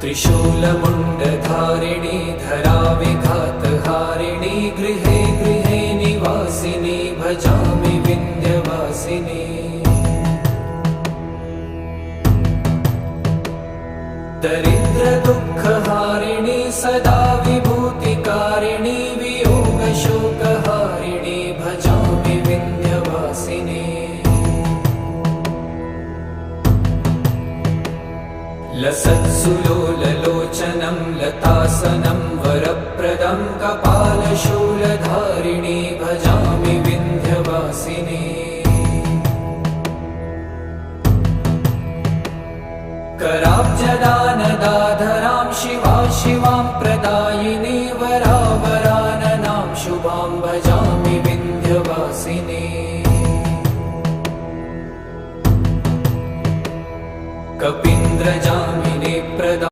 त्रिशूलमुण्डधारिणी धराविघातहारिणी गृहे गृहे निवासिनी भजामि विन्ध्यवासिनी। दरिद्रदुःखहारिणी सदा विभूतिकारिणी वियोगशोकहारिणी भजामि विन्ध्यवासिनी। लसत्सुलोललोचनं लतासनं वरप्रदं कपालशूलधारिणी भजामि विन्ध्यवासिनी। कराब्जदानदाधरां शिवा शिवां प्रदा